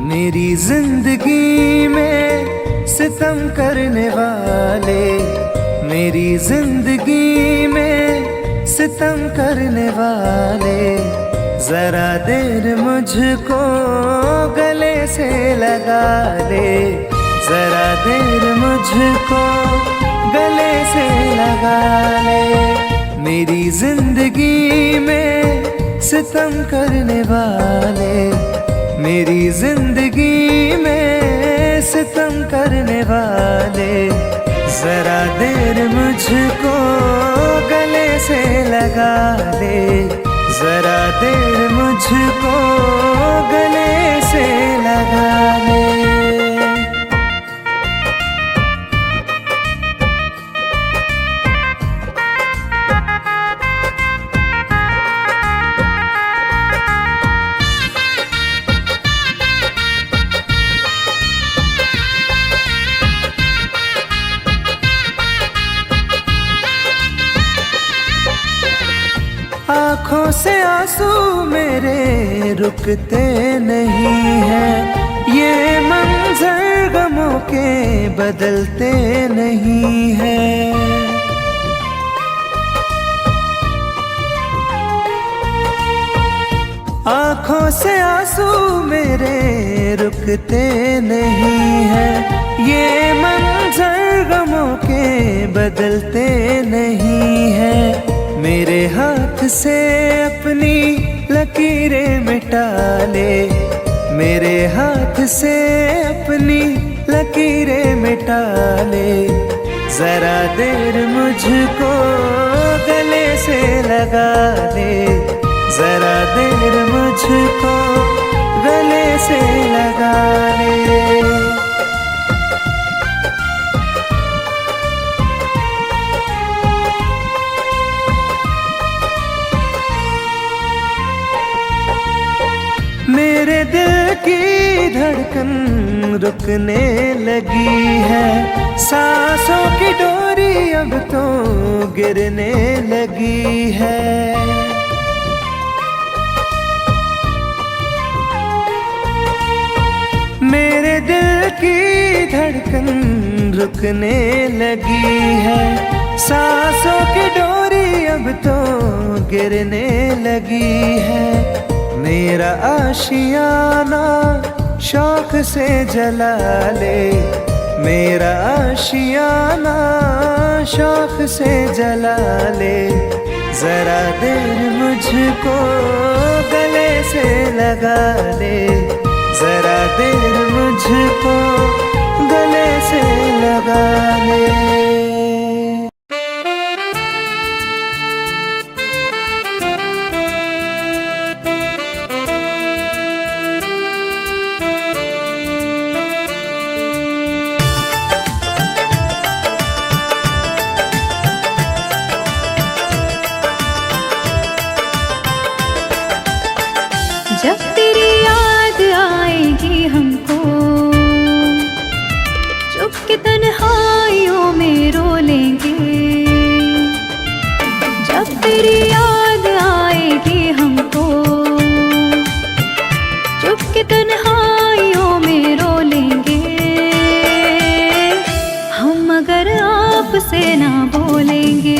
मेरी जिंदगी में सितम करने वाले, मेरी जिंदगी में सितम करने वाले, जरा देर मुझको गले से लगा ले, जरा देर मुझको गले से लगा ले। मेरी जिंदगी में सितम करने वाले, मेरी जिंदगी में सितम करने वाले, जरा देर मुझको गले से लगा ले, जरा देर मुझको गले से लगा ले। आँखों से आंसू मेरे रुकते नहीं हैं, ये मंजर गमों के बदलते नहीं हैं। आँखों से आंसू मेरे रुकते नहीं हैं, ये मंजर गमों के बदलते नहीं हैं। मेरे हाथ से अपनी लकीरें मिटा ले, मेरे हाथ से अपनी लकीरें मिटा ले, जरा देर मुझको गले से लगा ले, जरा देर मुझको गले से लगा ले। मेरे दिल की धड़कन रुकने लगी है, सांसों की डोरी अब तो गिरने लगी है। मेरे दिल की धड़कन रुकने लगी है, सांसों की डोरी अब तो गिरने लगी है। मेरा आशियाना शौक से जला ले, मेरा आशियाना शौक से जला ले, जरा देर मुझको गले से लगा ले, जरा देर मुझको गले से लगा ले। जब तेरी याद आएगी हमको, चुप के तन्हाइयों में रो लेंगे। जब तेरी याद आएगी हमको, चुप के तन्हाइयों में रो लेंगे। हम अगर आपसे ना बोलेंगे,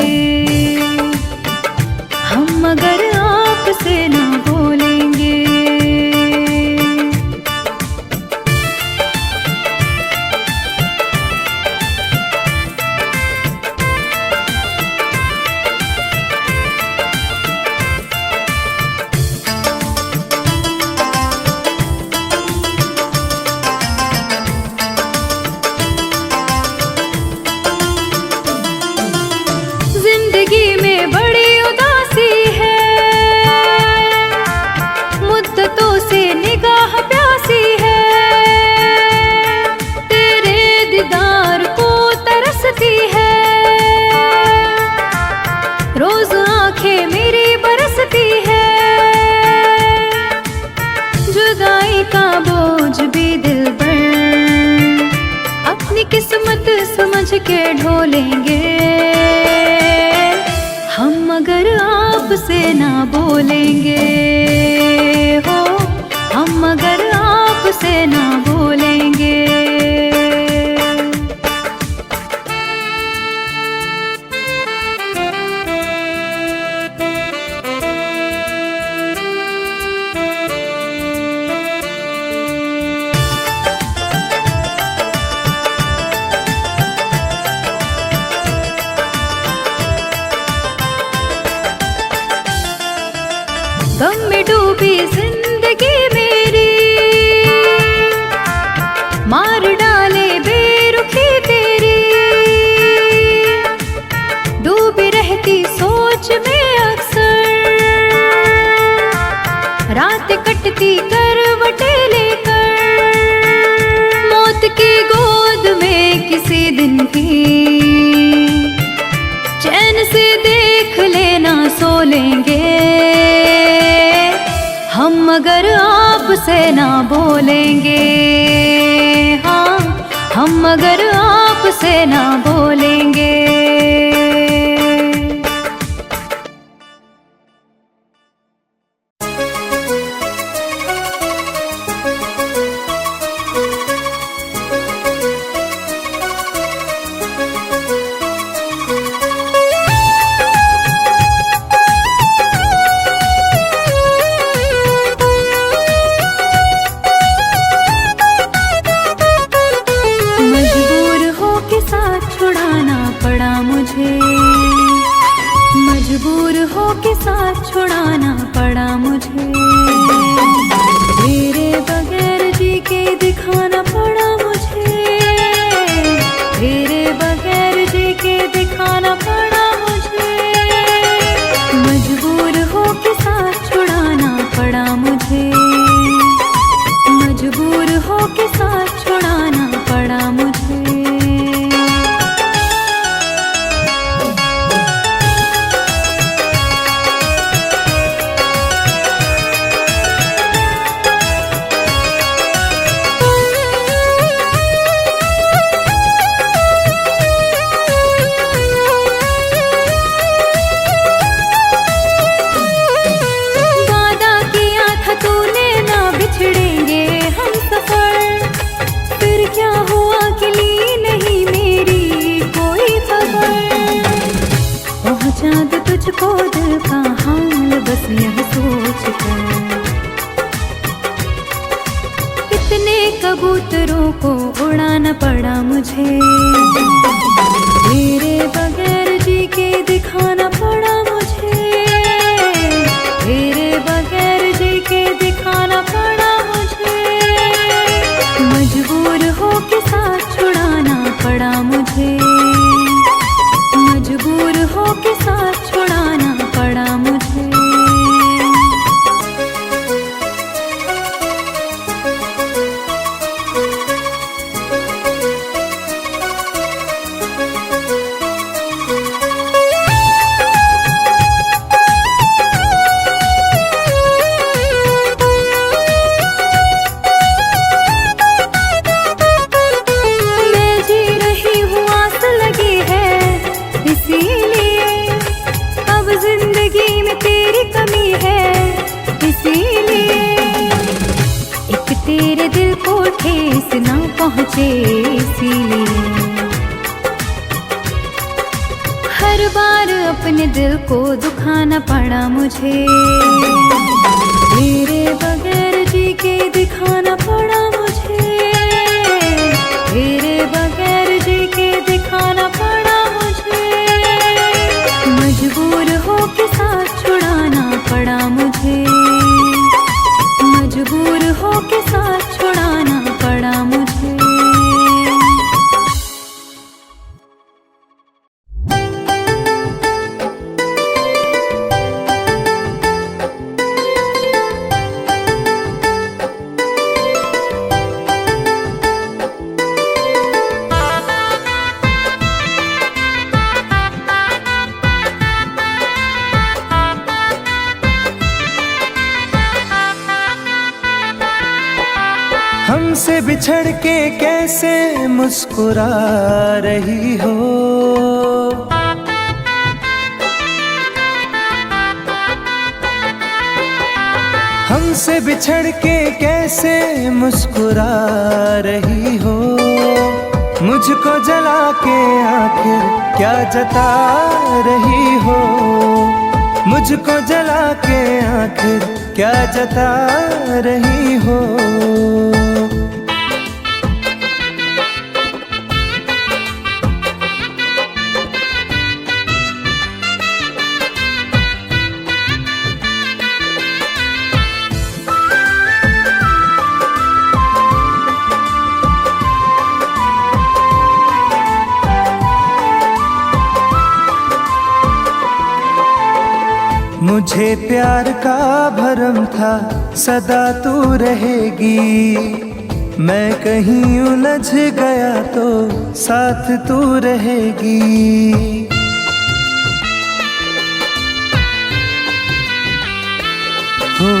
हम अगर आपसे ना बोलेंगे। जिंदगी में बड़ी उदासी है, मुद्दतों से निगाह प्यासी है, तेरे दीदार को तरसती है, रोज आंखें मेरी बरसती है। जुदाई का बोझ भी दिल पर अपनी किस्मत समझ के ढोलेंगे। हम अगर आपसे ना बोलेंगे हो, हम अगर आप आपसे ना बोलेंगे। गम में डूबी जिंदगी मेरी, मार डाले बेरुखी तेरी। डूबी रहती सोच में अक्सर, रात कटती करवटे लेकर। मौत की गोद में किसी दिन भी चैन से देख लेना सो लेंगे हम, मगर आपसे ना बोलेंगे। हाँ, हम मगर आपसे ना बोलेंगे। मजबूर हो के साथ छुड़ाना पड़ा मुझे। तेरे बगैर जी के दिखाना पड़ा मुझे। तेरे बगैर जी के दिखाना पड़ा मुझे। मजबूर हो के साथ छुड़ाना पड़ा मुझे। मजबूर हो के साथ छुड़ाना पड़ा मुझे। चाँद तुझको दिल का हाल बस यह सोच कर, कितने कबूतरों को उड़ाना पड़ा मुझे। तेरे बगैर जी के दिखाना पड़ा मुझे। तेरे बगैर जी के दिखाना पड़ा मुझे। मजबूर हो के साथ छुड़ाना पड़ा मुझे। मजबूर हो के साथ छुड़ाना पड़ा मुझे। मैं जी रही हूँ, आस लगी है इसीलिए। अब जिंदगी में तेरी कमी है इसीलिए। एक तेरे दिल को ठेस ना पहुँचे इसीलिए। हर बार अपने दिल को दुखाना पड़ा मुझे। तेरे बगैर जी के दिखाना पड़ा मुझे। तेरे बगैर जी के दिखाना पड़ा मुझे। मजबूर हो के साथ छुड़ाना पड़ा मुझे। मजबूर हो के साथ छुड़ाना पड़ा मुझे। हमसे बिछड़ के कैसे मुस्कुरा रही हो। हमसे बिछड़ के कैसे मुस्कुरा रही हो, मुझको जला के आखिर क्या जता रही हो, मुझको जला के आखिर क्या जता रही हो। मुझे प्यार का भरम था सदा तू रहेगी, मैं कहीं उलझ गया तो साथ तू रहेगी। हो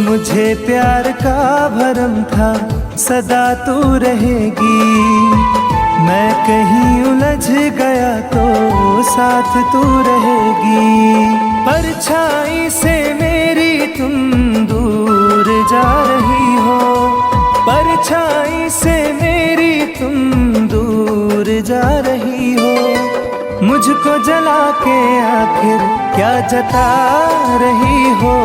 मुझे प्यार का भरम था सदा तू रहेगी, मैं कहीं उलझ गया तो साथ तू रहेगी। परछाई से मेरी तुम दूर जा रही हो, परछाई से मेरी तुम दूर जा रही हो, मुझको जला के आखिर क्या जता रही हो,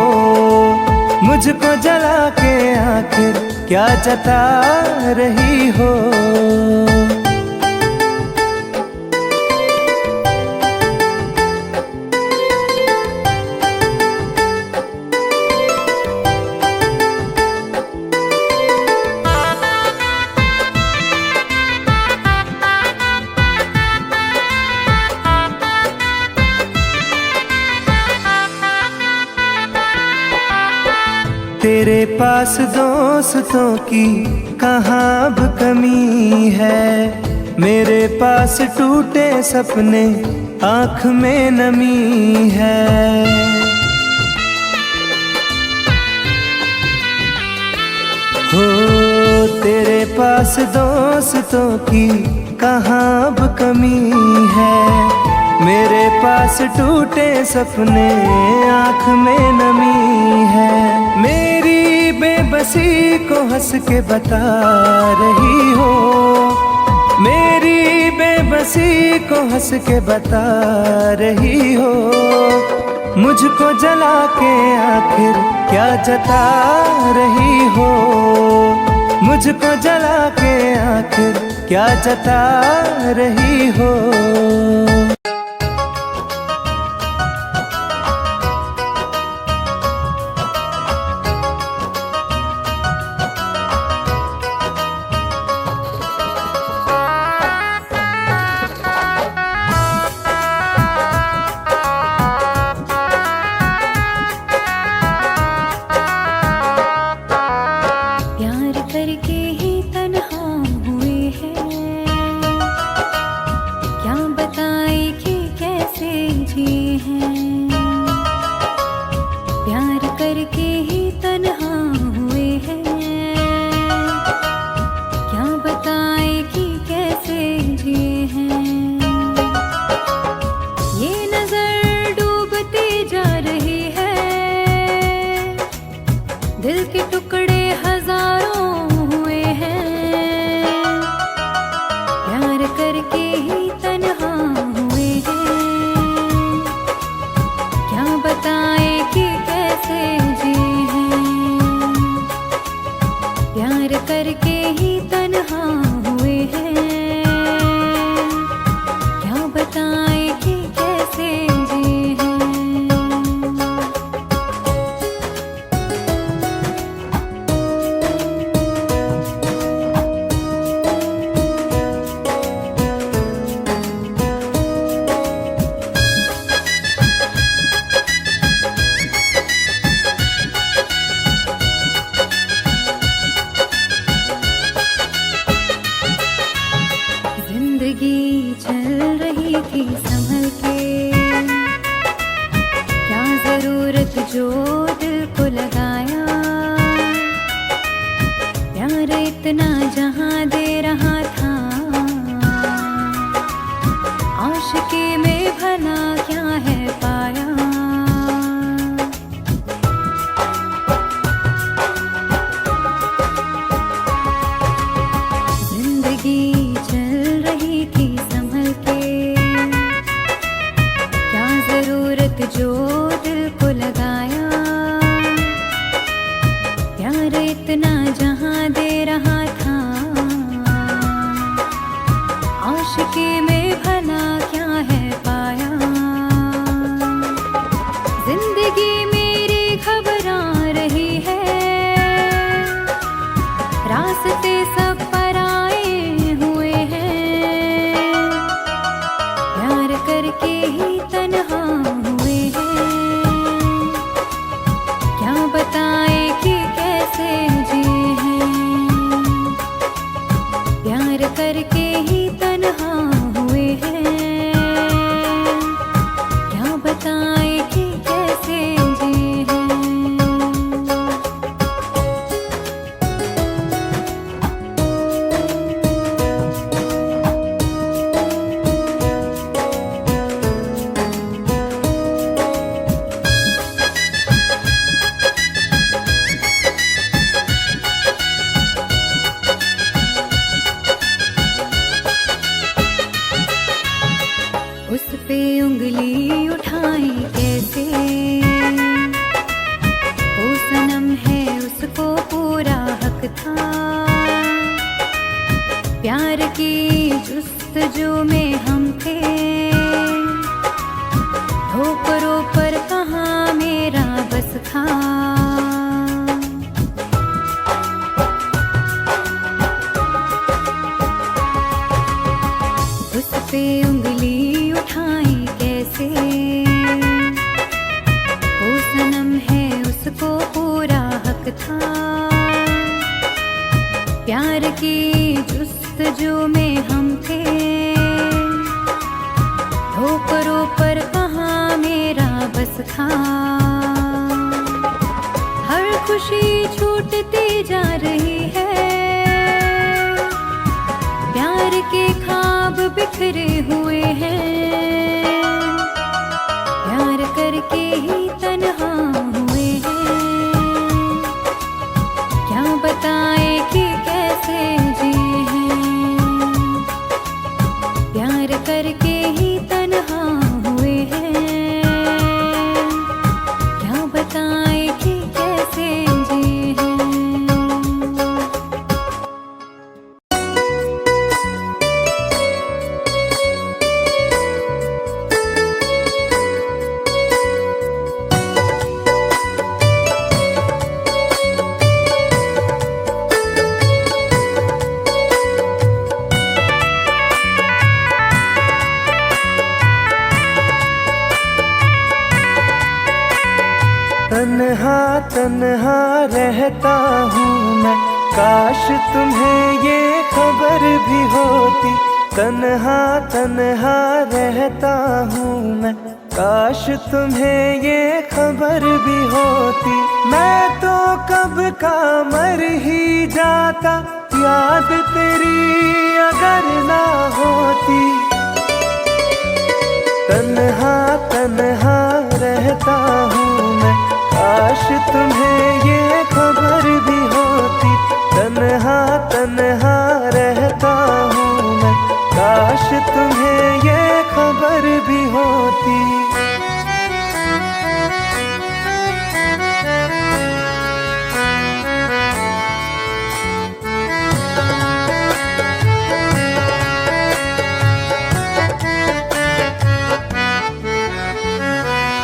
मुझको जला के आखिर क्या जता रही हो। तेरे पास दोस्तों की कहाँ अब कमी है, मेरे पास टूटे सपने आँख में नमी है। हो तेरे पास दोस्तों की कहाँ अब कमी है, मेरे पास टूटे सपने आँख में नमी है। मेरी बेबसी को हंस के बता रही हो, मेरी बेबसी को हंस के बता रही हो, मुझको जला के आखिर क्या जता रही हो, मुझको जला के आखिर क्या जता रही हो। करके ही तन्हा हुए हैं, क्या बताए कि कैसे जिए हैं। प्यार करके ही तन्हा हुए हैं, क्या बताए कि कैसे जिए हैं। ये नजर डूबती जा रही है, दिल के टुकड़े हजारों करके ही तन्हा हुए हैं, क्या बताए कि कैसे जिए हैं। प्यार करके ही तन्हा हुए हैं, क्या बताए कि कैसे जिए हैं। जिंदगी चल रही थी संभल के, क्या जरूरत जो दिल को लगाया। प्यार इतना जहां दे रहा था, आशिकी में भला क्या है पाया। रास्ते सब पराए हुए हैं, प्यार करके ही तन्हा हुए हैं। क्या बताए कि कैसे जिए हैं, प्यार करके ही तन्हा हुए हैं। क्या बताए कि कैसे जिए हैं। उस पे उंगली उठाई कैसे, वो सनम है उसको पूरा हक था। प्यार की जुस्तजू में हम थे, ठोकरों पर कहाँ मेरा बस था। उस पे उंगली उठाई कैसे, वो सनम है उसको पूरा हक था। प्यार की जुस्तजू में हम थे, ठोकरों पर कहाँ मेरा बस था। हर खुशी छूटती जा रही है, प्यार के ख्वाब बिखरे हुए हैं। प्यार करके ही तन्हा हुए हैं। क्या बताए कि कैसे जिए हैं, प्यार करके ही तन्हा हुए हैं। क्या बताए कि कैसे जिए हैं। तन्हा तन्हा रहता हूँ मैं, काश तुम्हें ये खबर भी होती। तन्हा तन्हा रहता हूँ मैं, काश तुम्हें ये खबर भी होती। मैं तो कब का मर ही जाता, याद तेरी अगर ना होती। तन्हा तन्हा रहता हूँ मैं, काश तुम्हें ये खबर भी होती। तन्हा तन्हा रहता हूँ मैं, काश तुम्हें ये खबर भी होती।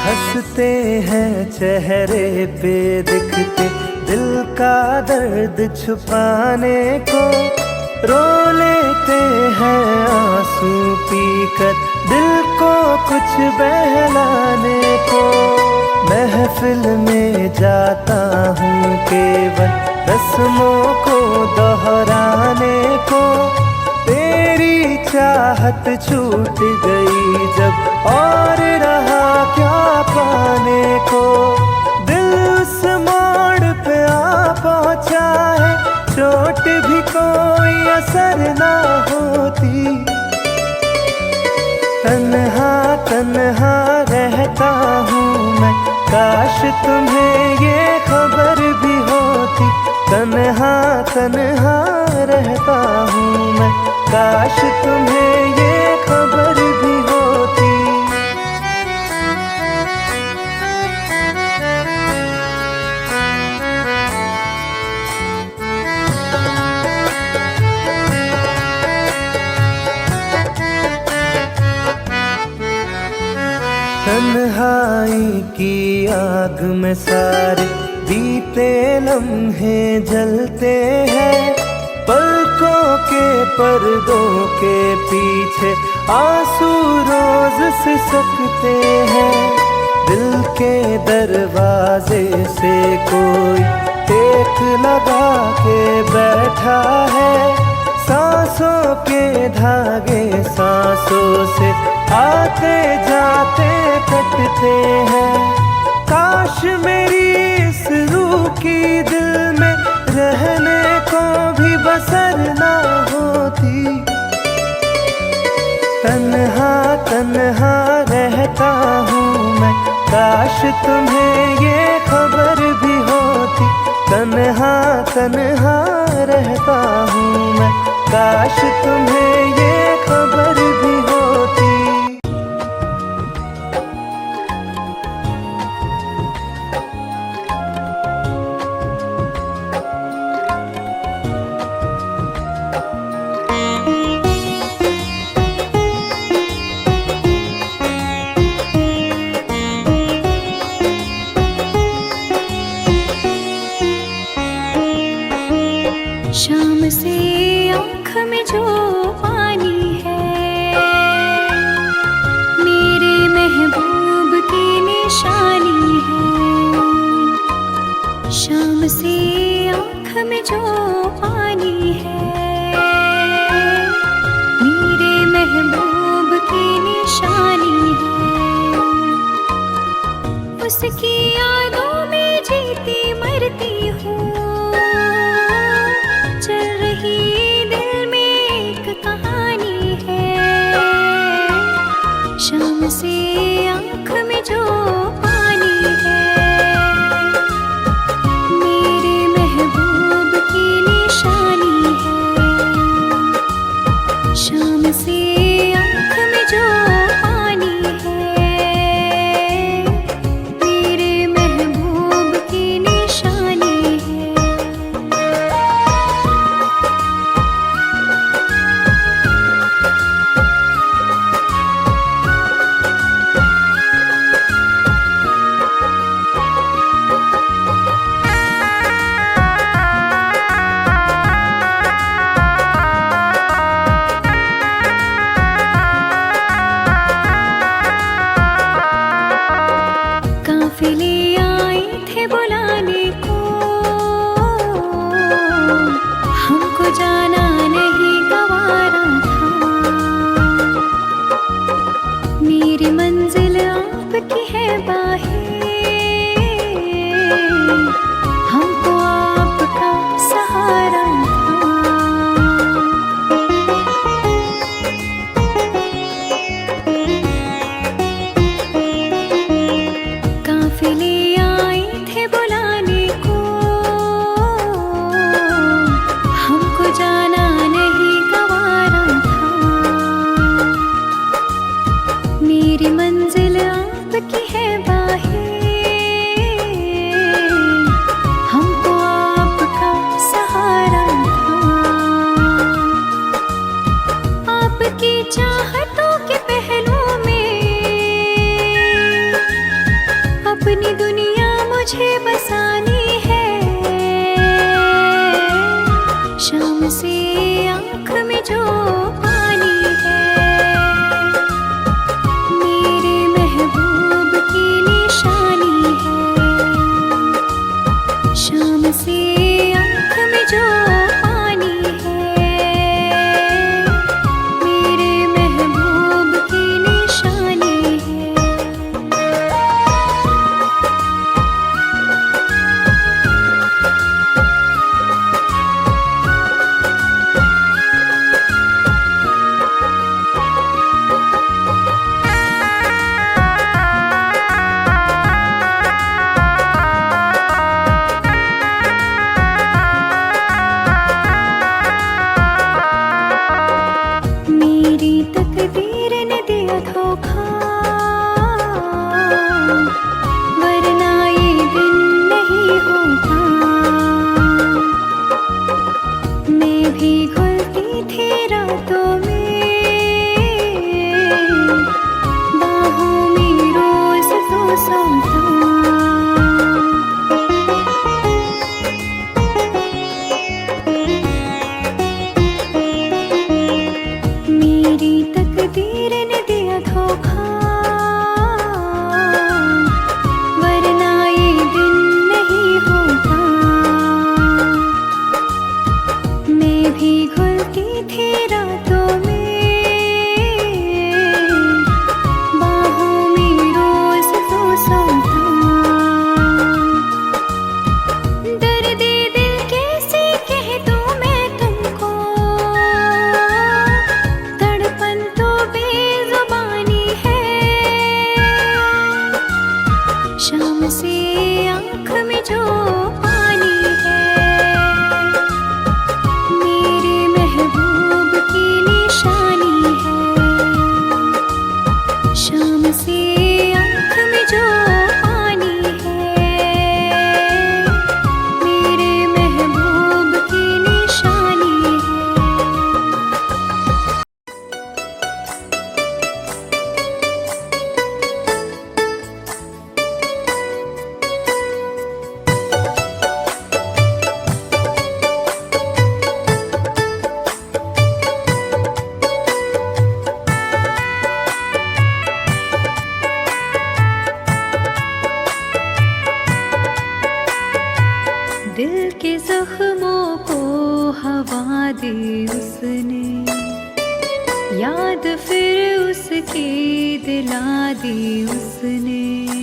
हंसते हैं चेहरे पे दिखते, दिल का दर्द छुपाने को। रो लेते हैं आंसू पीकर, दिल को कुछ बहलाने को। महफिल में जाता हूँ केवल रस्मों को दोहराने को। तेरी चाहत छूट गई जब, और रहा क्या पाने को। दिल उस मोड़ पे आ पहुँचा है, चोट भी कोई असर ना होती। तन्हा तन्हा रहता हूँ मैं, काश तुम्हें ये खबर भी होती। तन्हा तन्हा रहता हूँ मैं, काश तुम्हें ये खबर भी होती। तन्हाई की आग में सारे बीते लम्हे जलते हैं। पर्दों के पीछे आंसू रोज सिसकते हैं। दिल के दरवाजे से कोई टेक लगा के बैठा है। सांसों के धागे सांसों से आते जाते कटते हैं। काश मेरी इस रूह की दिल में रहने को भी बसर ना होती। तन्हा तन्हा रहता हूँ मैं, काश तुम्हें ये खबर भी होती। तन्हा तन्हा रहता हूँ मैं, काश तुम्हें ये खबर भी होती। शाम से आँख में जो पानी है, मेरे महबूब की निशानी है। शाम से आँख में जो पानी है, मेरे महबूब की निशानी है। उसकी यादों में जीती मरती हूँ। चल रही दिल में एक कहानी है। शाम से आँख में जो पानी है, मेरे महबूब की निशानी है। शाम से आँख में जो पानी है, मेरे महबूब की निशानी है। काफिले आए थे बुलाने को, हमको जाना नहीं गवारा था। मेरी मंजिल आपकी है बाहें, हमको आपका सहारा था। काफिले आए थे बुलाने को, हमको जाना नहीं गवारा था। मेरी मंजिल आपकी है बाहें, हमको आपका सहारा था। आपकी चाहतों के पहलू में अपनी दुनिया मुझे बसानी है। शाम से आँख में जो पानी है, मेरे महबूब की निशानी है। शाम से आँख में जो पानी है, मेरे महबूब की निशानी है। मेरी तकदीर ने दिया धोखा, वरना ये दिन नहीं होता। मैं भी घुलती थी रातों में, बाहों में रोज तो सोता। भी घुलती थी रातों में, बाहों में रोज तो सोता। दर्द दिल कैसे कह दूं मैं तुमको, तड़पन तो बेजुबानी है। शाम से आँख में जो पानी है, मेरे महबूब की निशानी है। शाम से आँख में जो पानी है, मेरे महबूब की निशानी है। दिल के जख्मों को हवा दी उसने, याद फिर उसकी दिला दी उसने।